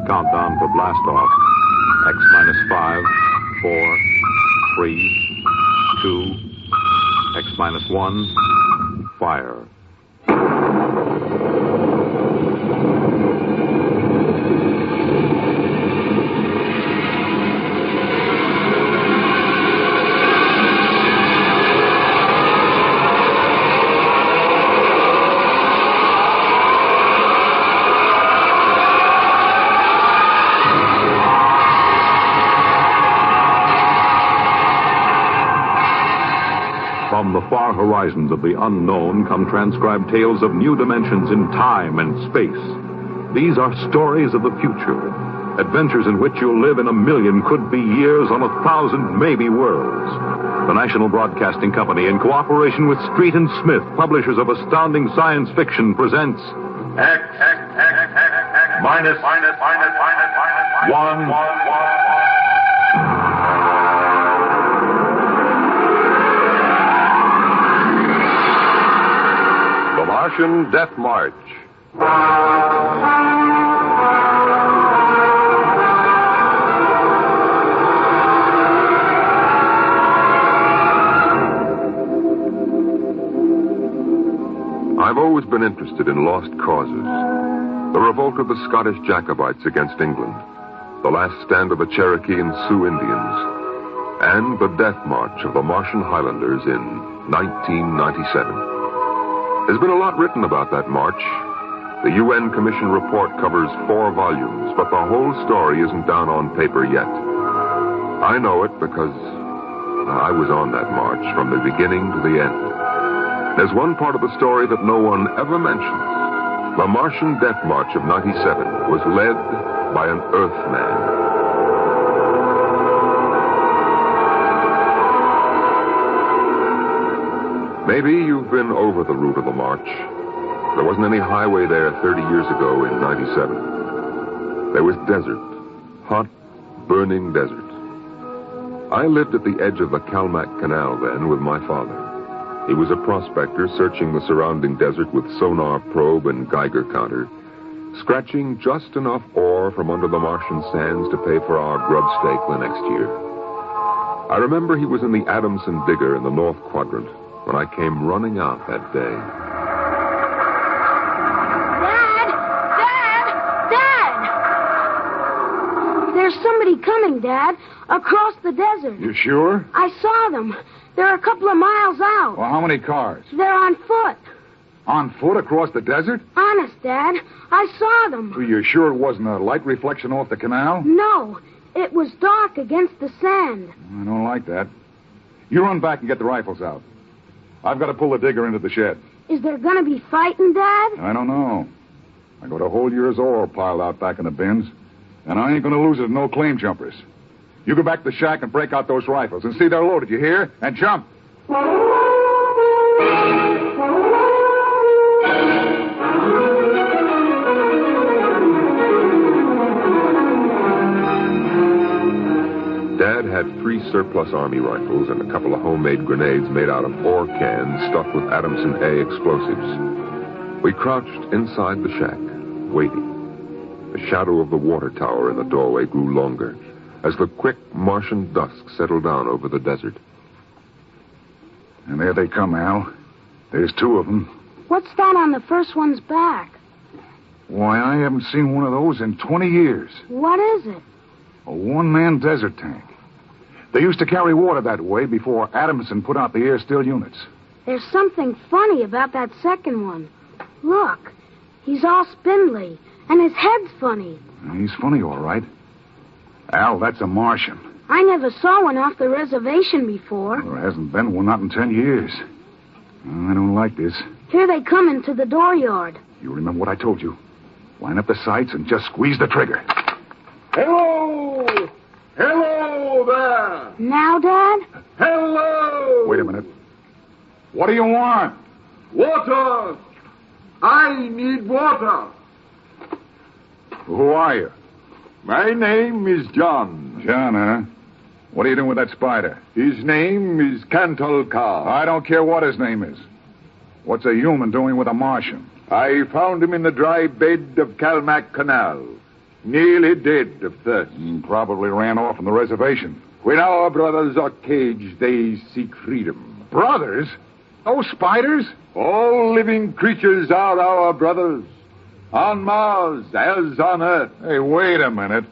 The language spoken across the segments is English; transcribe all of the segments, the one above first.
Countdown for blast off. X minus 5, 4, 3, 2, X minus 1, fire. From the far horizons of the unknown come transcribed tales of new dimensions in time and space. These are stories of the future, adventures in which you'll live in a million could-be years on 1,000 maybe worlds. The National Broadcasting Company, in cooperation with Street and Smith, publishers of astounding science fiction, presents X minus 1. The Martian Death March. I've always been interested in lost causes. The revolt of the Scottish Jacobites against England, the last stand of the Cherokee and Sioux Indians, and the death march of the Martian Highlanders in 1997. There's been a lot written about that march. The UN Commission report covers 4 volumes, but the whole story isn't down on paper yet. I know it because I was on that march from the beginning to the end. There's one part of the story that no one ever mentions. The Martian Death March of 97 was led by an Earthman. Maybe you've been over the route of the march. There wasn't any highway there 30 years ago in 97. There was desert. Hot, burning desert. I lived at the edge of the Calmac Canal then with my father. He was a prospector searching the surrounding desert with sonar probe and Geiger counter, scratching just enough ore from under the Martian sands to pay for our grub stake the next year. I remember he was in the Adamson digger in the North Quadrant when I came running out that day. Dad! There's somebody coming, Dad, across the desert. You sure? I saw them. They're a couple of miles out. Well, how many cars? They're on foot. On foot across the desert? Honest, Dad. I saw them. Are you sure it wasn't a light reflection off the canal? No. It was dark against the sand. I don't like that. You run back and get the rifles out. I've got to pull the digger into the shed. Is there going to be fighting, Dad? I don't know. I got a whole year's ore piled out back in the bins, and I ain't going to lose it to no claim jumpers. You go back to the shack and break out those rifles and see they're loaded, you hear? And jump. Dad had 3 surplus Army rifles and a couple of homemade grenades made out of ore cans stuffed with Adamson A explosives. We crouched inside the shack, waiting. The shadow of the water tower in the doorway grew longer as the quick Martian dusk settled down over the desert. And there they come, Al. There's 2 of them. What's that on the first one's back? Why, I haven't seen one of those in 20 years. What is it? A one-man desert tank. They used to carry water that way before Adamson put out the air still units. There's something funny about that second one. Look, he's all spindly, and his head's funny. He's funny, all right. Al, that's a Martian. I never saw one off the reservation before. There hasn't been one, not in 10 years. I don't like this. Here they come into the dooryard. You remember what I told you. Line up the sights and just squeeze the trigger. Hello! Hello there! Now, Dad? Hello! Wait a minute. What do you want? Water! I need water. Who are you? My name is John. John, huh? What are you doing with that spider? His name is Cantalcar. I don't care what his name is. What's a human doing with a Martian? I found him in the dry bed of Calmac Canal, nearly dead of thirst. Probably ran off on the reservation. When our brothers are caged, they seek freedom. Brothers? Those spiders? All living creatures are our brothers, on Mars as on Earth. Hey, wait a minute.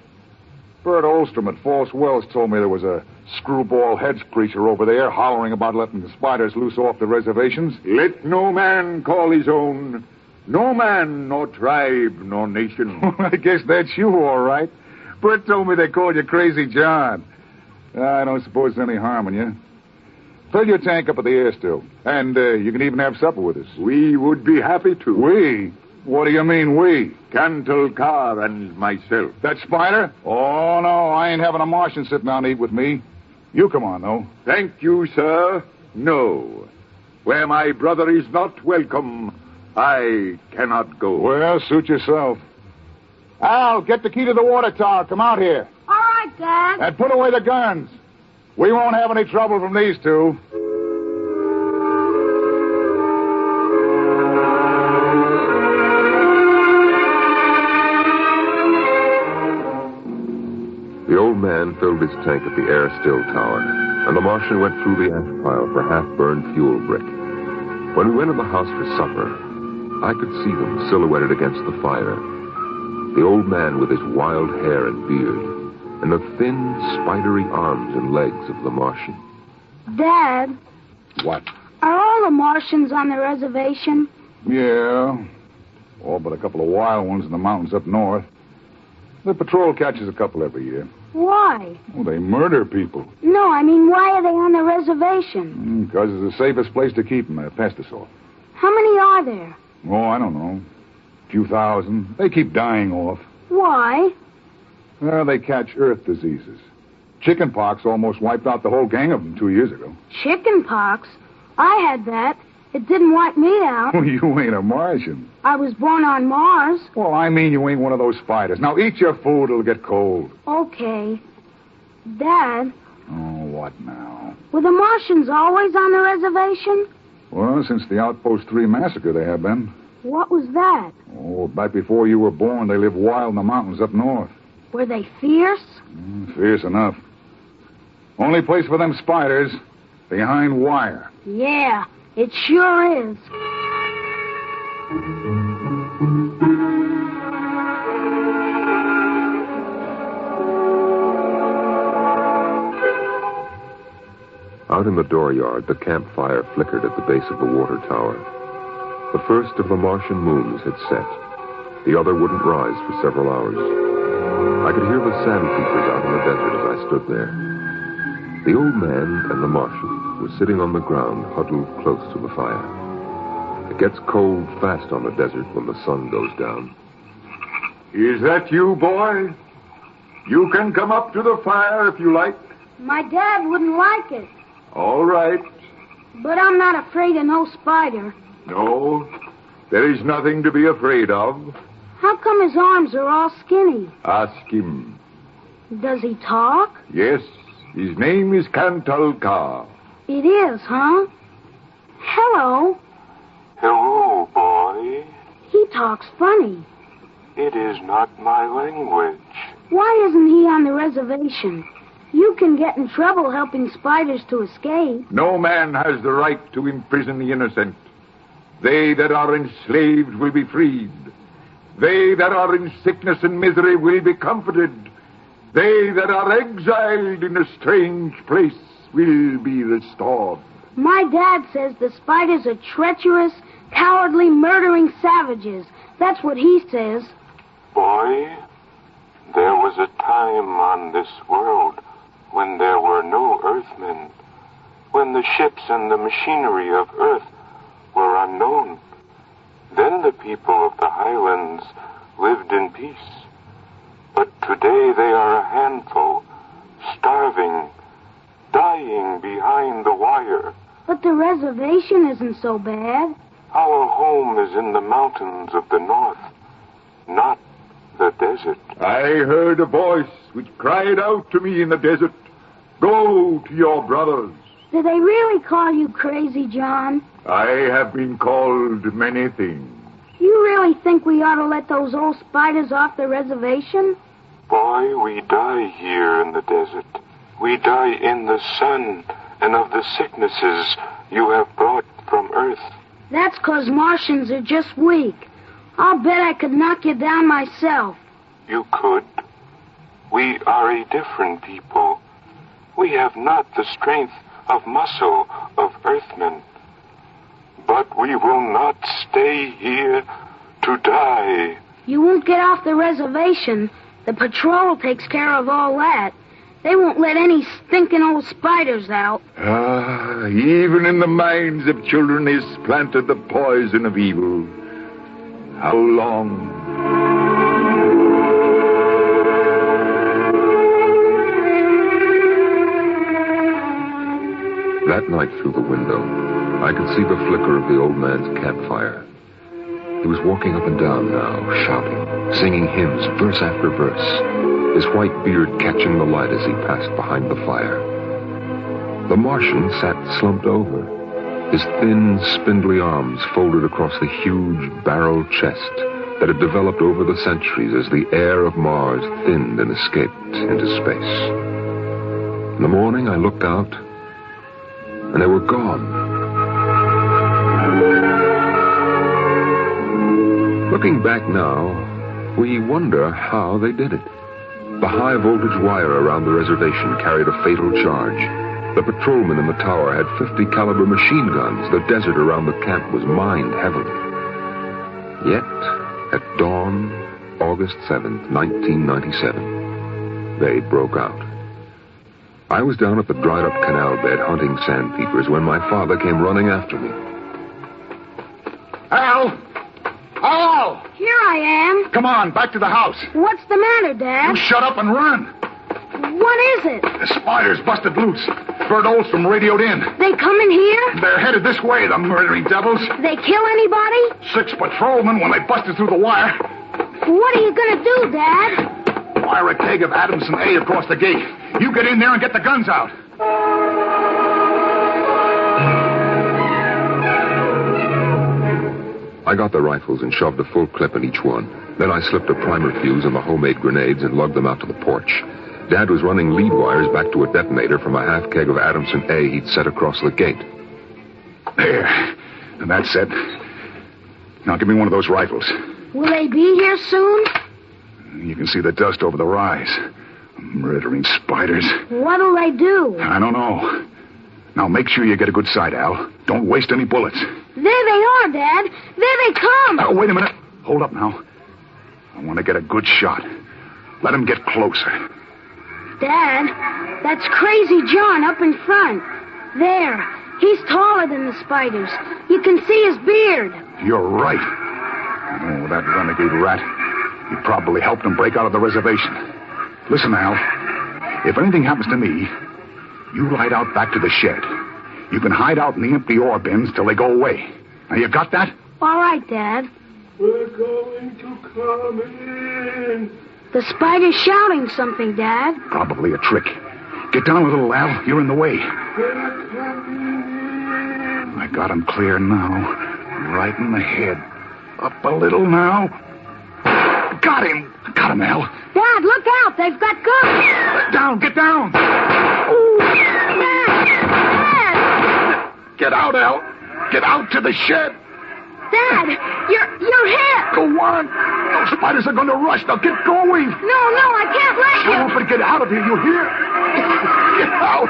Bert Olstrom at False Wells told me there was a screwball heads creature over there hollering about letting the spiders loose off the reservations. Let no man call his own, no man, nor tribe, nor nation. I guess that's you, all right. Bert told me they called you Crazy John. I don't suppose there's any harm in you. Fill your tank up at the air still. And you can even have supper with us. We would be happy to. We? What do you mean, we? Cantle Carr and myself. That spider? Oh, no, I ain't having a Martian sit down to eat with me. You come on, though. Thank you, sir. No. Where my brother is not welcome, I cannot go. Well, suit yourself. Al, get the key to the water tower. Come out here. All right, Dad. And put away the guns. We won't have any trouble from these two. The old man filled his tank at the air still tower, and the Martian went through the ash pile for half-burned fuel brick. When we went in the house for supper, I could see them silhouetted against the fire. The old man with his wild hair and beard, and the thin, spidery arms and legs of the Martian. Dad, What? are all the Martians on the reservation? Yeah. All but a couple of wild ones in the mountains up north. The patrol catches a couple every year. Why? Well, they murder people. No, I mean, why are they on the reservation? Because it's the safest place to keep them. They'll pest us off. How many are there? Oh, I don't know. A few thousand. They keep dying off. Why? Well, they catch earth diseases. Chicken pox almost wiped out the whole gang of them 2 years ago. Chicken pox? I had that. It didn't wipe me out. Well, you ain't a Martian. I was born on Mars. Well, I mean you ain't one of those spiders. Now eat your food. It'll get cold. Okay. Dad, Oh, what now? were the Martians always on the reservation? Well, since the Outpost 3 massacre, they have been. What was that? Oh, back before you were born, they lived wild in the mountains up north. Were they fierce? Fierce enough. Only place for them spiders, behind wire. Yeah, it sure is. Out in the dooryard, the campfire flickered at the base of the water tower. The first of the Martian moons had set. The other wouldn't rise for several hours. I could hear the sandpeepers out in the desert as I stood there. The old man and the Martian were sitting on the ground, huddled close to the fire. It gets cold fast on the desert when the sun goes down. Is that you, boy? You can come up to the fire if you like. My dad wouldn't like it, All right. but I'm not afraid of no spider. No, there is nothing to be afraid of. How come his arms are all skinny? Ask him. Does he talk? Yes, his name is Cantal Carr. It is, huh? Hello. Hello, boy. He talks funny. It is not my language. Why isn't he on the reservation? You can get in trouble helping spiders to escape. No man has the right to imprison the innocent. They that are enslaved will be freed. They that are in sickness and misery will be comforted. They that are exiled in a strange place will be restored. My dad says the spiders are treacherous, cowardly, murdering savages. That's what he says. Boy, there was a time on this world when there were no earthmen, when the ships and the machinery of Earth were unknown. Then the people of the highlands lived in peace. But today they are a handful, starving, dying behind the wire. But the reservation isn't so bad. Our home is in the mountains of the north, not the desert. I heard a voice which cried out to me in the desert, "Go to your brothers." Do they really call you Crazy John? I have been called many things. You really think we ought to let those old spiders off the reservation? Boy, we die here in the desert. We die in the sun and of the sicknesses you have brought from Earth. That's 'cause Martians are just weak. I'll bet I could knock you down myself. You could. We are a different people. We have not the strength of muscle of Earthmen. But we will not stay here to die. You won't get off the reservation. The patrol takes care of all that. They won't let any stinking old spiders out. Even in the minds of children is planted the poison of evil. How long? That night through the window, I could see the flicker of the old man's campfire. He was walking up and down now, shouting, singing hymns, verse after verse, his white beard catching the light as he passed behind the fire. The Martian sat slumped over, his thin, spindly arms folded across the huge barrel chest that had developed over the centuries as the air of Mars thinned and escaped into space. In the morning, I looked out, and they were gone. Looking back now, we wonder how they did it. The high-voltage wire around the reservation carried a fatal charge. The patrolmen in the tower had 50-caliber machine guns. The desert around the camp was mined heavily. Yet, at dawn, August 7th, 1997, they broke out. I was down at the dried-up canal bed hunting sandpeepers when my father came running after me. Al! Al! Here I am. Come on, back to the house. What's the matter, Dad? You shut up and run. What is it? The spiders busted loose. Bert Olstrom radioed in. They come in here? They're headed this way, the murdering devils. They kill anybody? 6 patrolmen when they busted through the wire. What are you gonna do, Dad? Fire a keg of Adamson A across the gate. You get in there and get the guns out. I got the rifles and shoved a full clip in each one. Then I slipped a primer fuse in the homemade grenades and lugged them out to the porch. Dad was running lead wires back to a detonator from a half keg of Adamson A he'd set across the gate. There. And that's it. Now give me one of those rifles. Will they be here soon? You can see the dust over the rise. Murdering spiders. What'll they do? I don't know. Now make sure you get a good sight, Al. Don't waste any bullets. There they are, Dad. There they come. Wait a minute. Hold up now. I want to get a good shot. Let him get closer. Dad, that's Crazy John up in front. There. He's taller than the spiders. You can see his beard. You're right. Oh, that renegade rat. He probably helped him break out of the reservation. Listen, Al. If anything happens to me, you ride out back to the shed. You can hide out in the empty ore bins till they go away. Now, you got that? All right, Dad. We're going to come in. The spider's shouting something, Dad. Probably a trick. Get down a little, Al. You're in the way. I got him clear now. Right in the head. Up a little now. Got him. Got him, Al. Dad, look out. They've got guns. Down. Get down. Ooh. Dad. Get out, Al. Get out to the shed. Dad, you're hit. Go on. Those spiders are going to rush. Now get going. No, I can't let you. Shut up and get out of here. You hear? Get out.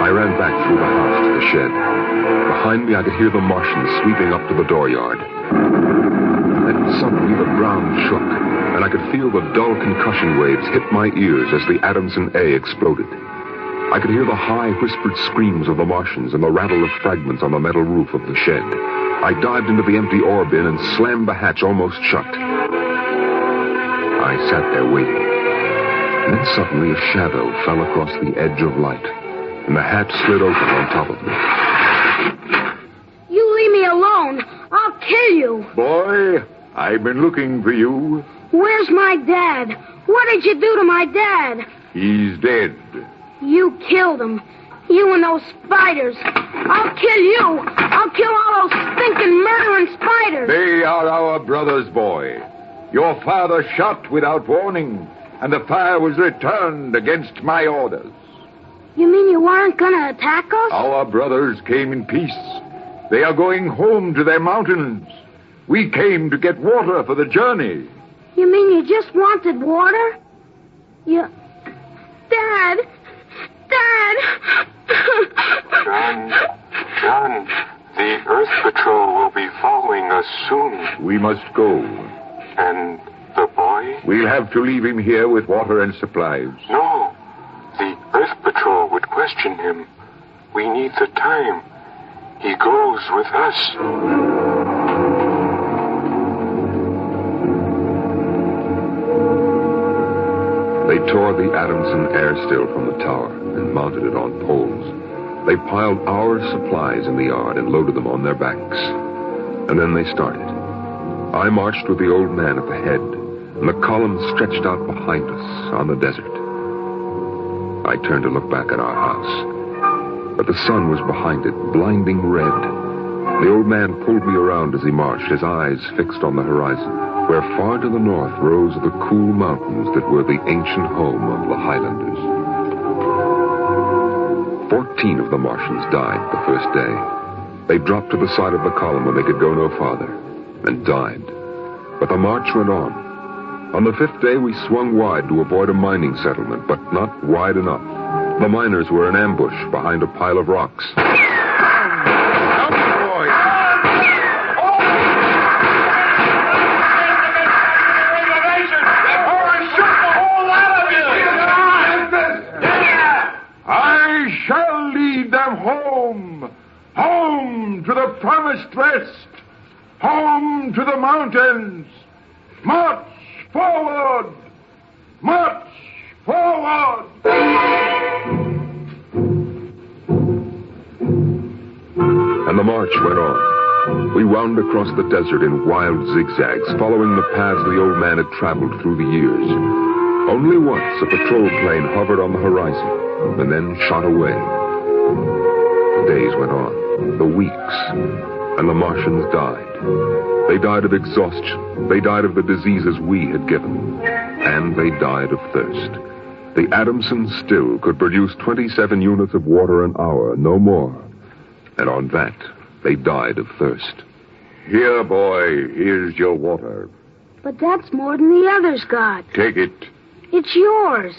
I ran back through the house to the shed. Behind me, I could hear the Martians sweeping up to the dooryard. Then suddenly the ground shook, and I could feel the dull concussion waves hit my ears as the Adamson A exploded. I could hear the high, whispered screams of the Martians and the rattle of fragments on the metal roof of the shed. I dived into the empty ore bin and slammed the hatch almost shut. I sat there waiting. And then suddenly a shadow fell across the edge of light, and the hatch slid open on top of me. You leave me alone. I'll kill you. Boy, I've been looking for you. Where's my dad? What did you do to my dad? He's dead. You killed him. You and those spiders. I'll kill you. I'll kill all those stinking, murdering spiders. They are our brothers, boy. Your father shot without warning, and the fire was returned against my orders. You mean you weren't going to attack us? Our brothers came in peace. They are going home to their mountains. We came to get water for the journey. You mean you just wanted water? Dad! John, the Earth Patrol will be following us soon. We must go. And the boy? We'll have to leave him here with water and supplies. No. The Earth Patrol would question him. We need the time. He goes with us. They tore the Adamson air still from the tower and mounted it on poles. They piled our supplies in the yard and loaded them on their backs. And then they started. I marched with the old man at the head, and the column stretched out behind us on the desert. I turned to look back at our house, but the sun was behind it, blinding red. The old man pulled me around as he marched, his eyes fixed on the horizon, where far to the north rose the cool mountains that were the ancient home of the Highlanders. 14 of the Martians died the first day. They dropped to the side of the column when they could go no farther, and died. But the march went on. On the 5th day, we swung wide to avoid a mining settlement, but not wide enough. The miners were in ambush behind a pile of rocks. Home to the promised rest. Home to the mountains. March forward. March forward. And the march went on. We wound across the desert in wild zigzags, following the paths the old man had traveled through the years. Only once a patrol plane hovered on the horizon and then shot away. The days went on, the weeks, and the Martians died. They died of exhaustion. They died of the diseases we had given. And they died of thirst. The Adamson still could produce 27 units of water an hour, no more. And on that, they died of thirst. Here, boy, here's your water. But that's more than the others got. Take it. It's yours.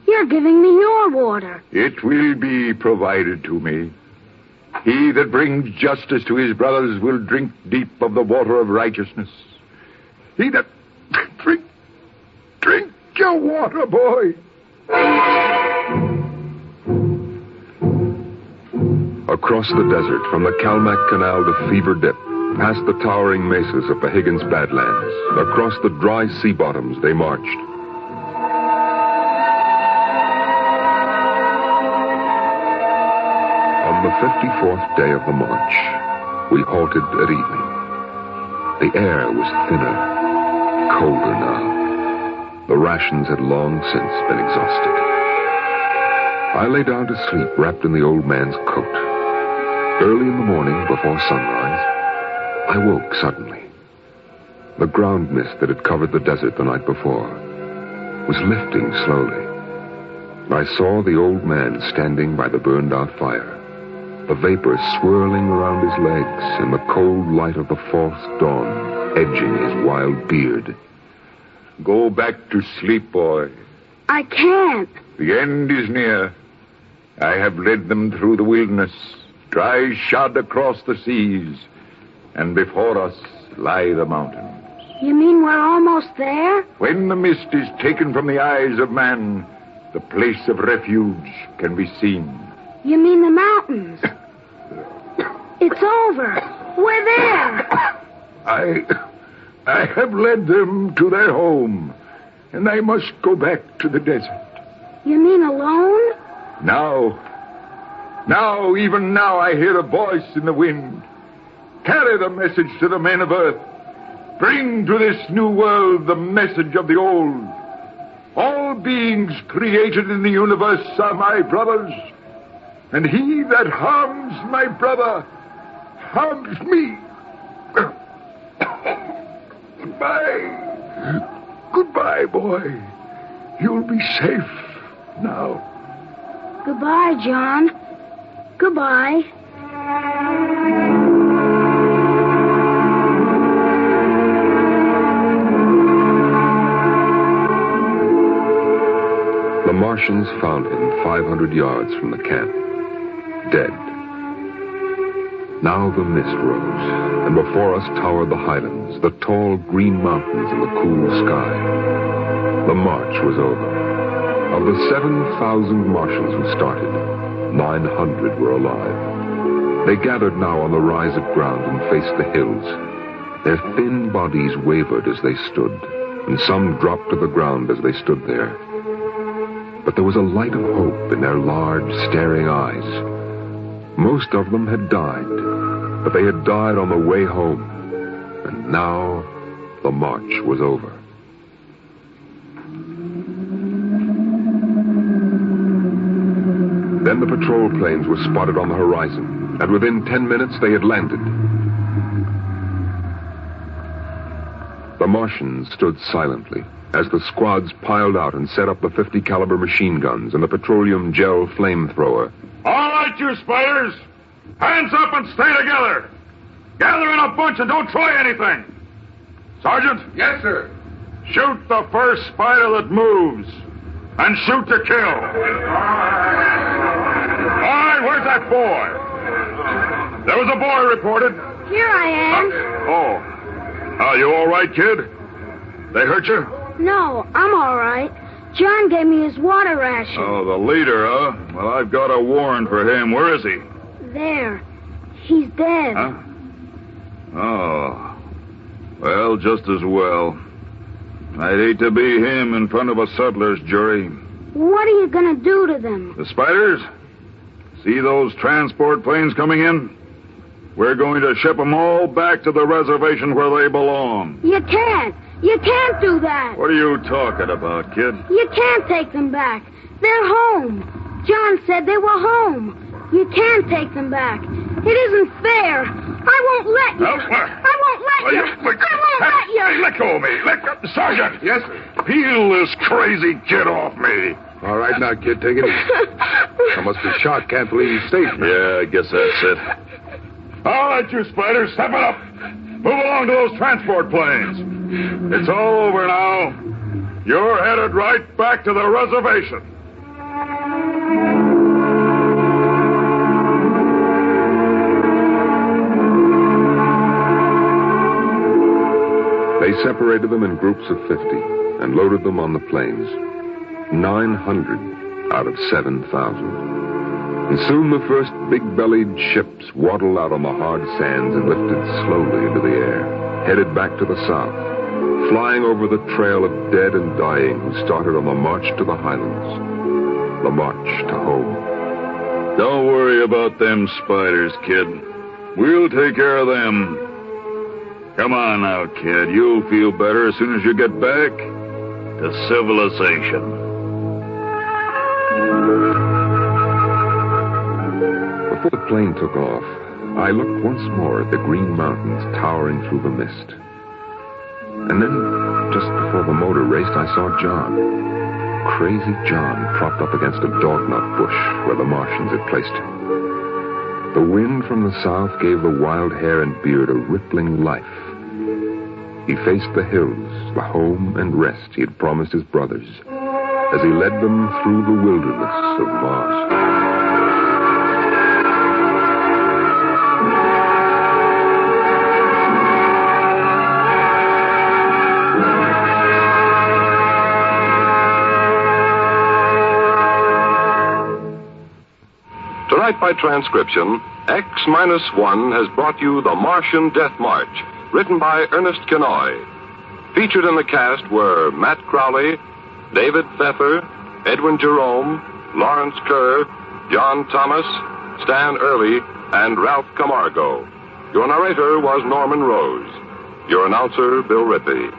You're giving me your water. It will be provided to me. He that brings justice to his brothers will drink deep of the water of righteousness. He that... Drink your water, boy. Across the desert, from the Calmac Canal to Fever Dip, past the towering mesas of the Higgins Badlands, across the dry sea bottoms they marched. On the 54th day of the march, we halted at evening. The air was thinner, colder now. The rations had long since been exhausted. I lay down to sleep wrapped in the old man's coat. Early in the morning, before sunrise, I woke suddenly. The ground mist that had covered the desert the night before was lifting slowly. I saw the old man standing by the burned-out fire, the vapor swirling around his legs and the cold light of the false dawn edging his wild beard. Go back to sleep, boy. I can't. The end is near. I have led them through the wilderness, dry shod across the seas, and before us lie the mountains. You mean we're almost there? When the mist is taken from the eyes of man, the place of refuge can be seen. You mean the mountains? It's over. We're there. I have led them to their home, and I must go back to the desert. You mean alone? Even now, I hear a voice in the wind. Carry the message to the men of Earth. Bring to this new world the message of the old. All beings created in the universe are my brothers. And he that harms my brother harms me. Goodbye. Goodbye, boy. You'll be safe now. Goodbye, John. Goodbye. The Martians found him 500 yards from the camp, dead. Now the mist rose, and before us towered the highlands, the tall green mountains and the cool sky. The march was over. Of the 7,000 Martians who started, 900 were alive. They gathered now on the rise of ground and faced the hills. Their thin bodies wavered as they stood, and some dropped to the ground as they stood there. But there was a light of hope in their large, staring eyes. Most of them had died, but they had died on the way home. And now the march was over. Then the patrol planes were spotted on the horizon, and within 10 minutes they had landed. The Martians stood silently as the squads piled out and set up the 50 caliber machine guns and the petroleum gel flamethrower. All right, you spiders! Hands up and stay together! Gather in a bunch and don't try anything! Sergeant? Yes, sir. Shoot the first spider that moves. And shoot to kill. All right, where's that boy? There was a boy reported. Here I am. Are you all right, kid? They hurt you? No, I'm all right. John gave me his water ration. Oh, the leader, huh? Well, I've got a warrant for him. Where is he? There. He's dead. Huh? Oh. Well, just as well. I'd hate to be him in front of a settler's jury. What are you going to do to them? The spiders? See those transport planes coming in? We're going to ship them all back to the reservation where they belong. You can't. You can't do that. What are you talking about, kid? You can't take them back. They're home. John said they were home. You can't take them back. It isn't fair. I won't let you. I won't let you. I won't let you. Hey, let go of me. Let go. Sergeant. Yes, sir. Peel this crazy kid off me. All right, now, kid, take it easy. I must be shot. Can't believe he's safe. Yeah, I guess that's it. All right, you spiders, step it up. Move along to those transport planes. It's all over now. You're headed right back to the reservation. They separated them in groups of 50 and loaded them on the planes. 900 out of 7,000. And soon the first big-bellied ships waddled out on the hard sands and lifted slowly into the air, headed back to the south, flying over the trail of dead and dying who started on the march to the highlands, the march to home. Don't worry about them spiders, kid. We'll take care of them. Come on now, kid. You'll feel better as soon as you get back to civilization. Before the plane took off, I looked once more at the green mountains towering through the mist. And then, just before the motor raced, I saw John. Crazy John propped up against a dognut bush where the Martians had placed him. The wind from the south gave the wild hair and beard a rippling life. He faced the hills, the home and rest he had promised his brothers, as he led them through the wilderness of Mars. Tonight by transcription, X-1 has brought you The Martian Death March, written by Ernest Kenoy. Featured in the cast were Matt Crowley, David Pfeffer, Edwin Jerome, Lawrence Kerr, John Thomas, Stan Early, and Ralph Camargo. Your narrator was Norman Rose. Your announcer, Bill Rippey.